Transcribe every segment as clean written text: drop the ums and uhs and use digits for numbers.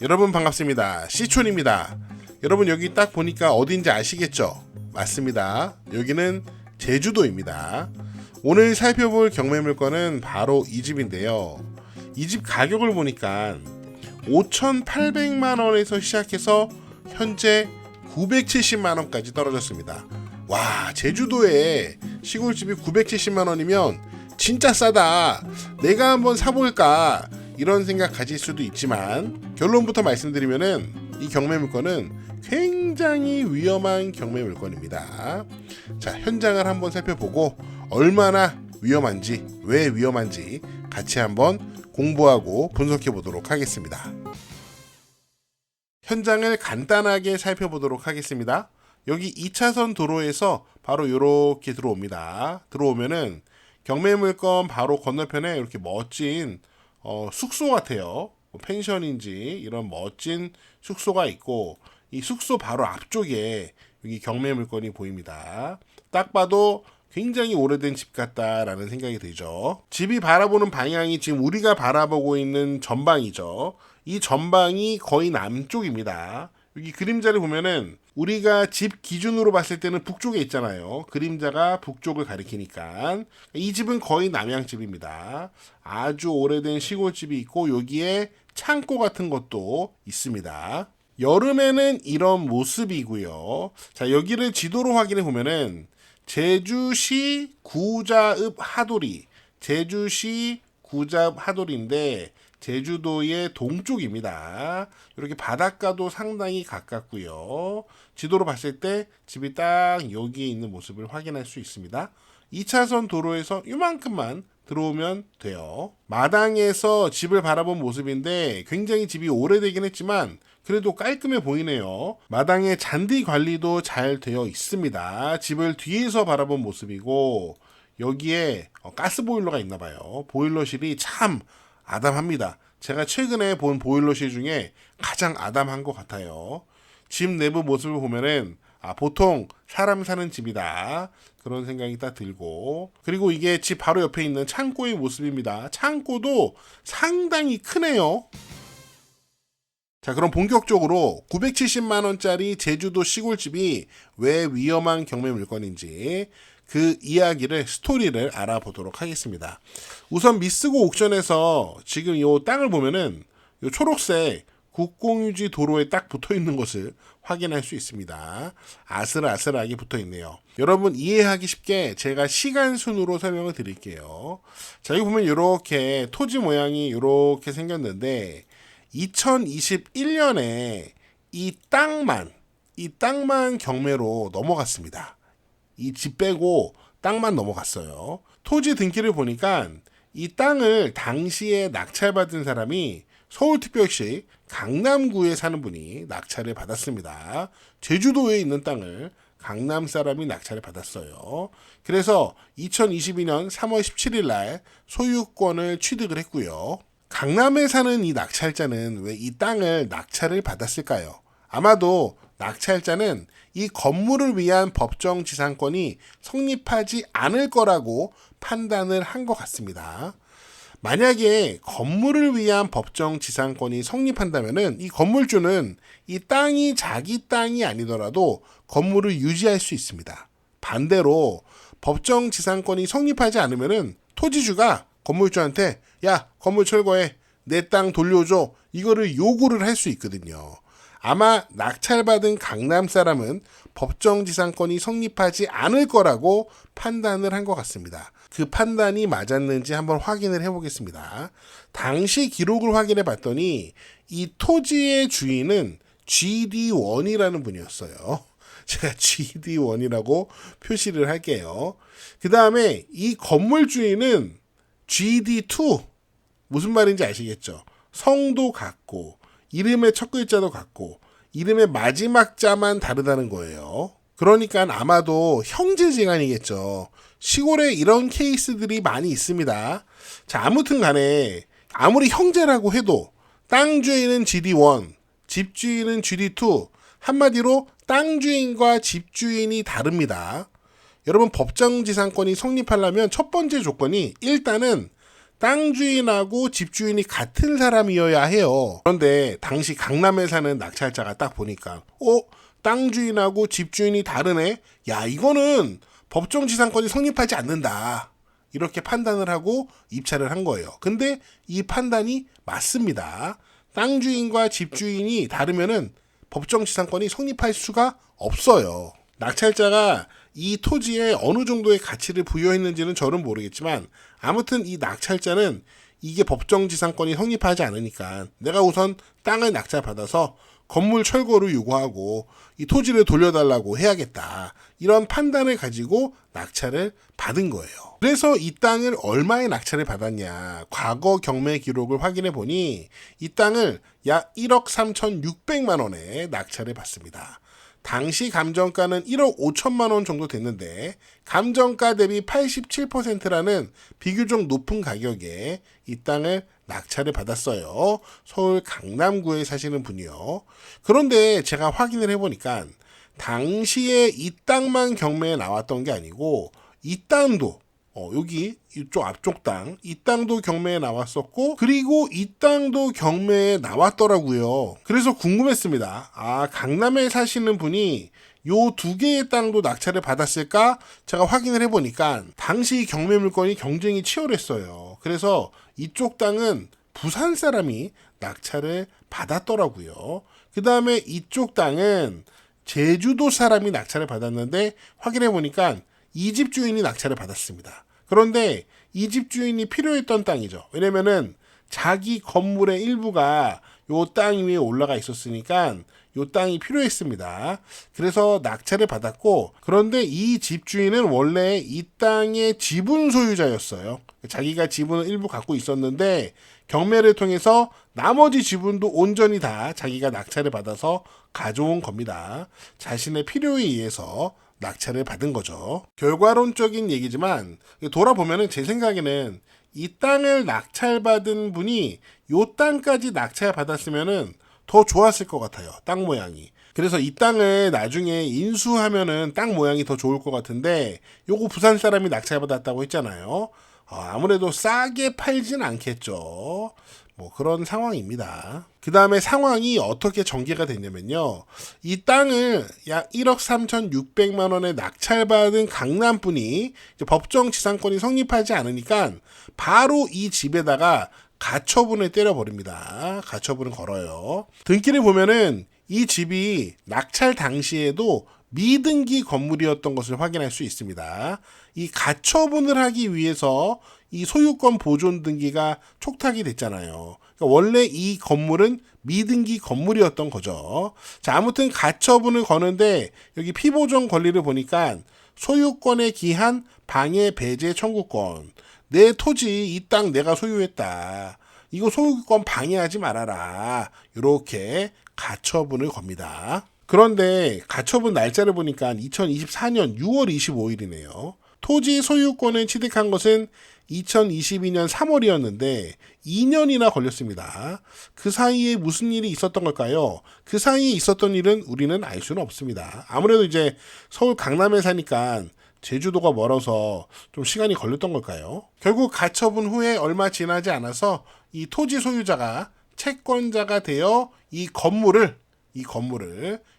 여러분 반갑습니다. 시촌입니다. 여러분 여기 딱 보니까 어딘지 아시겠죠? 맞습니다. 여기는 제주도입니다. 오늘 살펴볼 경매물건은 바로 이 집인데요. 이 집 가격을 보니까 5,800만원에서 시작해서 현재 970만원까지 떨어졌습니다. 와, 제주도에 시골집이 970만원이면 진짜 싸다. 내가 한번 사볼까? 이런 생각 가질 수도 있지만 결론부터 말씀드리면은 이 경매물건은 굉장히 위험한 경매물건입니다. 자, 현장을 한번 살펴보고 얼마나 위험한지, 왜 위험한지 같이 한번 공부하고 분석해 보도록 하겠습니다. 현장을 간단하게 살펴보도록 하겠습니다. 여기 2차선 도로에서 바로 이렇게 들어옵니다. 들어오면은 경매물건 바로 건너편에 이렇게 멋진 숙소 같아요. 펜션인지 이런 멋진 숙소가 있고 이 숙소 바로 앞쪽에 여기 경매물건이 보입니다. 딱 봐도 굉장히 오래된 집 같다라는 생각이 들죠. 집이 바라보는 방향이 지금 우리가 바라보고 있는 전방이죠. 이 전방이 거의 남쪽입니다. 여기 그림자를 보면은 우리가 집 기준으로 봤을 때는 북쪽에 있잖아요. 그림자가 북쪽을 가리키니까 이 집은 거의 남향집입니다. 아주 오래된 시골집이 있고 여기에 창고 같은 것도 있습니다. 여름에는 이런 모습이고요. 자, 여기를 지도로 확인해 보면은 제주시 구자읍 하도리, 제주시 구자읍 하도리인데 제주도의 동쪽입니다. 이렇게 바닷가도 상당히 가깝고요. 지도로 봤을 때 집이 딱 여기에 있는 모습을 확인할 수 있습니다. 2차선 도로에서 이만큼만 들어오면 돼요. 마당에서 집을 바라본 모습인데 굉장히 집이 오래되긴 했지만 그래도 깔끔해 보이네요. 마당에 잔디 관리도 잘 되어 있습니다. 집을 뒤에서 바라본 모습이고 여기에 가스보일러가 있나봐요. 보일러실이 참 아담합니다. 제가 최근에 본 보일러실 중에 가장 아담한 것 같아요. 집 내부 모습을 보면은 보통 사람 사는 집이다 그런 생각이 딱 들고, 그리고 이게 집 바로 옆에 있는 창고의 모습입니다. 창고도 상당히 크네요. 자, 그럼 본격적으로 970만원짜리 제주도 시골집이 왜 위험한 경매물건인지 그 이야기를, 스토리를 알아보도록 하겠습니다. 우선 미쓰고 옥션에서 지금 이 땅을 보면은 이 초록색 국공유지 도로에 딱 붙어 있는 것을 확인할 수 있습니다. 아슬아슬하게 붙어 있네요. 여러분 이해하기 쉽게 제가 시간 순으로 설명을 드릴게요. 자, 여기 보면 이렇게 토지 모양이 이렇게 생겼는데 2021년에 이 땅만 경매로 넘어갔습니다. 이 집 빼고 땅만 넘어갔어요. 토지 등기를 보니까 이 땅을 당시에 낙찰받은 사람이 서울특별시 강남구에 사는 분이 낙찰을 받았습니다. 제주도에 있는 땅을 강남 사람이 낙찰을 받았어요. 그래서 2022년 3월 17일 날 소유권을 취득을 했고요. 강남에 사는 이 낙찰자는 왜 이 땅을 낙찰을 받았을까요? 아마도 낙찰자는 이 건물을 위한 법정 지상권이 성립하지 않을 거라고 판단을 한 것 같습니다. 만약에 건물을 위한 법정 지상권이 성립한다면은 이 건물주는 이 땅이 자기 땅이 아니더라도 건물을 유지할 수 있습니다. 반대로 법정 지상권이 성립하지 않으면은 토지주가 건물주한테 야, 건물 철거해, 내 땅 돌려줘, 이거를 요구를 할 수 있거든요. 아마 낙찰받은 강남 사람은 법정지상권이 성립하지 않을 거라고 판단을 한 것 같습니다. 그 판단이 맞았는지 한번 확인을 해보겠습니다. 당시 기록을 확인해 봤더니 이 토지의 주인은 GD1이라는 분이었어요. 제가 GD1이라고 표시를 할게요. 그 다음에 이 건물 주인은 GD2, 무슨 말인지 아시겠죠? 성도 같고 이름의 첫 글자도 같고 이름의 마지막 자만 다르다는 거예요. 그러니까 아마도 형제지간이겠죠. 시골에 이런 케이스들이 많이 있습니다. 자, 아무튼 간에 아무리 형제라고 해도 땅 주인은 GD1, 집 주인은 GD2, 한마디로 땅 주인과 집 주인이 다릅니다. 여러분 법정지상권이 성립하려면 첫 번째 조건이 일단은 땅 주인하고 집주인이 같은 사람이어야 해요. 그런데 당시 강남에 사는 낙찰자가 딱 보니까 땅 주인하고 집주인이 다르네? 야, 이거는 법정지상권이 성립하지 않는다. 이렇게 판단을 하고 입찰을 한 거예요. 근데 이 판단이 맞습니다. 땅 주인과 집주인이 다르면은 법정지상권이 성립할 수가 없어요. 낙찰자가 이 토지에 어느 정도의 가치를 부여했는지는 저는 모르겠지만 아무튼 이 낙찰자는 이게 법정지상권이 성립하지 않으니까 내가 우선 땅을 낙찰받아서 건물 철거를 요구하고 이 토지를 돌려달라고 해야겠다. 이런 판단을 가지고 낙찰을 받은 거예요. 그래서 이 땅을 얼마에 낙찰을 받았냐. 과거 경매 기록을 확인해 보니 이 땅을 약 1억 3,600만 원에 낙찰을 받습니다. 당시 감정가는 1억 5천만 원 정도 됐는데 감정가 대비 87%라는 비교적 높은 가격에 이 땅을 낙찰을 받았어요. 서울 강남구에 사시는 분이요. 그런데 제가 확인을 해보니까 당시에 이 땅만 경매에 나왔던 게 아니고 이 땅도 여기 이쪽 앞쪽 땅, 이 땅도 경매에 나왔었고 그리고 이 땅도 경매에 나왔더라고요. 그래서 궁금했습니다. 강남에 사시는 분이 요 두 개의 땅도 낙찰을 받았을까? 제가 확인을 해보니까 당시 경매 물건이 경쟁이 치열했어요. 그래서 이쪽 땅은 부산 사람이 낙찰을 받았더라고요. 그 다음에 이쪽 땅은 제주도 사람이 낙찰을 받았는데 확인해 보니까 이 집 주인이 낙찰을 받았습니다. 그런데 이 집 주인이 필요했던 땅이죠. 왜냐면은 자기 건물의 일부가 요 땅 위에 올라가 있었으니까 요 땅이 필요했습니다. 그래서 낙찰을 받았고 그런데 이 집주인은 원래 이 땅의 지분 소유자였어요. 자기가 지분을 일부 갖고 있었는데 경매를 통해서 나머지 지분도 온전히 다 자기가 낙찰을 받아서 가져온 겁니다. 자신의 필요에 의해서 낙찰을 받은 거죠. 결과론적인 얘기지만 돌아보면은 제 생각에는 이 땅을 낙찰받은 분이 요 땅까지 낙찰받았으면은 더 좋았을 것 같아요. 땅 모양이. 그래서 이 땅을 나중에 인수하면은 땅 모양이 더 좋을 것 같은데 요거 부산 사람이 낙찰받았다고 했잖아요. 아무래도 싸게 팔진 않겠죠. 뭐 그런 상황입니다. 그 다음에 상황이 어떻게 전개가 됐냐면요. 이 땅을 약 1억 3,600만 원에 낙찰받은 강남분이 법정지상권이 성립하지 않으니까 바로 이 집에다가 가처분을 때려버립니다. 가처분을 걸어요. 등기를 보면은 이 집이 낙찰 당시에도 미등기 건물이었던 것을 확인할 수 있습니다. 이 가처분을 하기 위해서 이 소유권 보존 등기가 촉탁이 됐잖아요. 그러니까 원래 이 건물은 미등기 건물이었던 거죠. 자, 아무튼 가처분을 거는데 여기 피보존 권리를 보니까 소유권에 기한 방해 배제 청구권. 내 토지 이 땅 내가 소유했다. 이거 소유권 방해하지 말아라. 이렇게 가처분을 겁니다. 그런데 가처분 날짜를 보니까 2024년 6월 25일이네요. 토지 소유권을 취득한 것은 2022년 3월이었는데 2년이나 걸렸습니다. 그 사이에 무슨 일이 있었던 걸까요? 그 사이에 있었던 일은 우리는 알 수는 없습니다. 아무래도 이제 서울 강남에 사니까 제주도가 멀어서 좀 시간이 걸렸던 걸까요? 결국 가처분 후에 얼마 지나지 않아서 이 토지 소유자가 채권자가 되어 이 건물을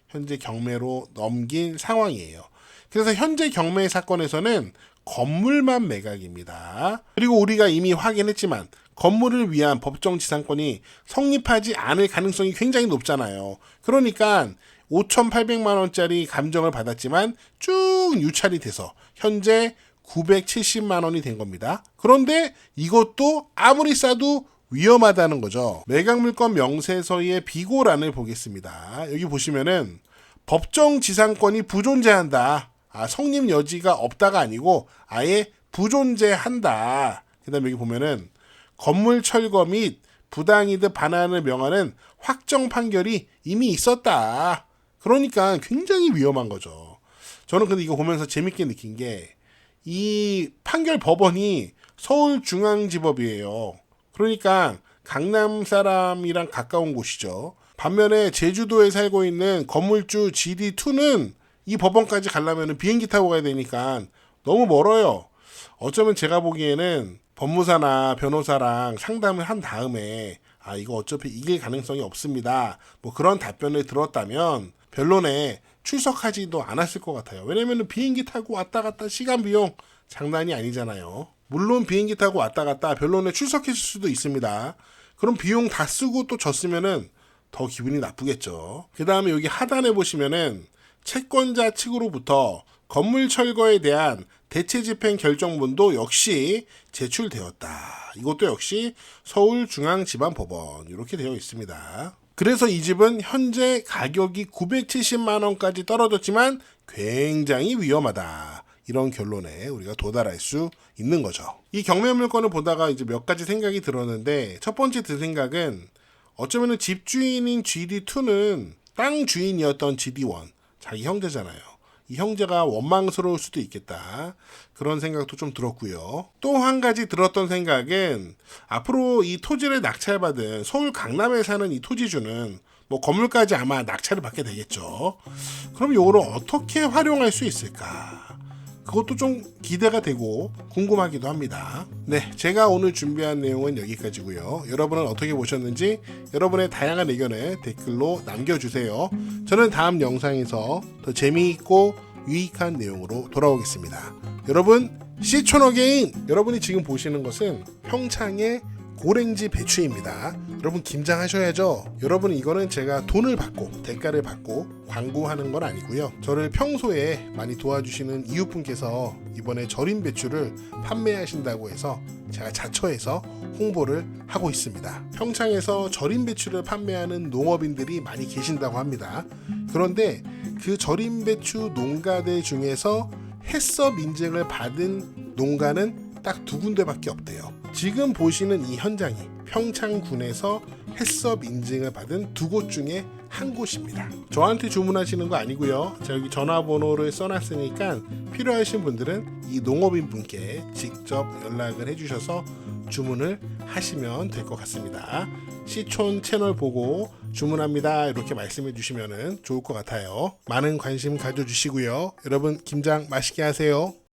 현재 경매로 넘긴 상황이에요. 그래서 현재 경매 사건에서는 건물만 매각입니다. 그리고 우리가 이미 확인했지만 건물을 위한 법정지상권이 성립하지 않을 가능성이 굉장히 높잖아요. 그러니까 5,800만 원짜리 감정을 받았지만 쭉 유찰이 돼서 현재 970만 원이 된 겁니다. 그런데 이것도 아무리 싸도 위험하다는 거죠. 매각물건 명세서의 비고란을 보겠습니다. 여기 보시면은 법정지상권이 부존재한다. 성립 여지가 없다가 아니고 아예 부존재한다. 그 다음에 여기 보면은 건물 철거 및 부당이득 반환을 명하는 확정 판결이 이미 있었다. 그러니까 굉장히 위험한 거죠. 저는 근데 이거 보면서 재밌게 느낀 게 이 판결 법원이 서울중앙지법이에요. 그러니까 강남 사람이랑 가까운 곳이죠. 반면에 제주도에 살고 있는 건물주 GD2는 이 법원까지 가려면 비행기 타고 가야 되니까 너무 멀어요. 어쩌면 제가 보기에는 법무사나 변호사랑 상담을 한 다음에 이거 어차피 이길 가능성이 없습니다. 뭐 그런 답변을 들었다면 변론에 출석하지도 않았을 것 같아요. 왜냐면 비행기 타고 왔다 갔다 시간 비용 장난이 아니잖아요. 물론 비행기 타고 왔다 갔다 변론에 출석했을 수도 있습니다. 그럼 비용 다 쓰고 또 졌으면은 더 기분이 나쁘겠죠. 그 다음에 여기 하단에 보시면은 채권자 측으로부터 건물 철거에 대한 대체집행 결정문도 역시 제출되었다. 이것도 역시 서울중앙지방법원 이렇게 되어 있습니다. 그래서 이 집은 현재 가격이 970만 원까지 떨어졌지만 굉장히 위험하다. 이런 결론에 우리가 도달할 수 있는 거죠. 이 경매물건을 보다가 이제 몇 가지 생각이 들었는데 첫 번째 든 생각은 어쩌면은 집주인인 GD2는 땅 주인이었던 GD1 자기 형제잖아요. 이 형제가 원망스러울 수도 있겠다. 그런 생각도 좀 들었고요. 또 한 가지 들었던 생각은 앞으로 이 토지를 낙찰받은 서울 강남에 사는 이 토지주는 뭐 건물까지 아마 낙찰을 받게 되겠죠. 그럼 이거를 어떻게 활용할 수 있을까? 그것도 좀 기대가 되고 궁금하기도 합니다. 네, 제가 오늘 준비한 내용은 여기까지고요. 여러분은 어떻게 보셨는지 여러분의 다양한 의견을 댓글로 남겨주세요. 저는 다음 영상에서 더 재미있고 유익한 내용으로 돌아오겠습니다. 여러분, 시촌어게인! 여러분이 지금 보시는 것은 평창의 고랭지 배추입니다. 여러분 김장하셔야죠. 여러분 이거는 제가 돈을 받고 대가를 받고 광고하는 건 아니고요. 저를 평소에 많이 도와주시는 이웃분께서 이번에 절임 배추를 판매하신다고 해서 제가 자처해서 홍보를 하고 있습니다. 평창에서 절임 배추를 판매하는 농업인들이 많이 계신다고 합니다. 그런데 그 절임 배추 농가들 중에서 해썹 인증을 받은 농가는 딱 2군데밖에 없대요. 지금 보시는 이 현장이 평창군에서 해썹 인증을 받은 2곳 중에 한 곳입니다. 저한테 주문하시는 거 아니고요. 제가 여기 전화번호를 써놨으니까 필요하신 분들은 이 농업인 분께 직접 연락을 해주셔서 주문을 하시면 될 것 같습니다. 시촌 채널 보고 주문합니다 이렇게 말씀해 주시면 좋을 것 같아요. 많은 관심 가져주시고요. 여러분 김장 맛있게 하세요.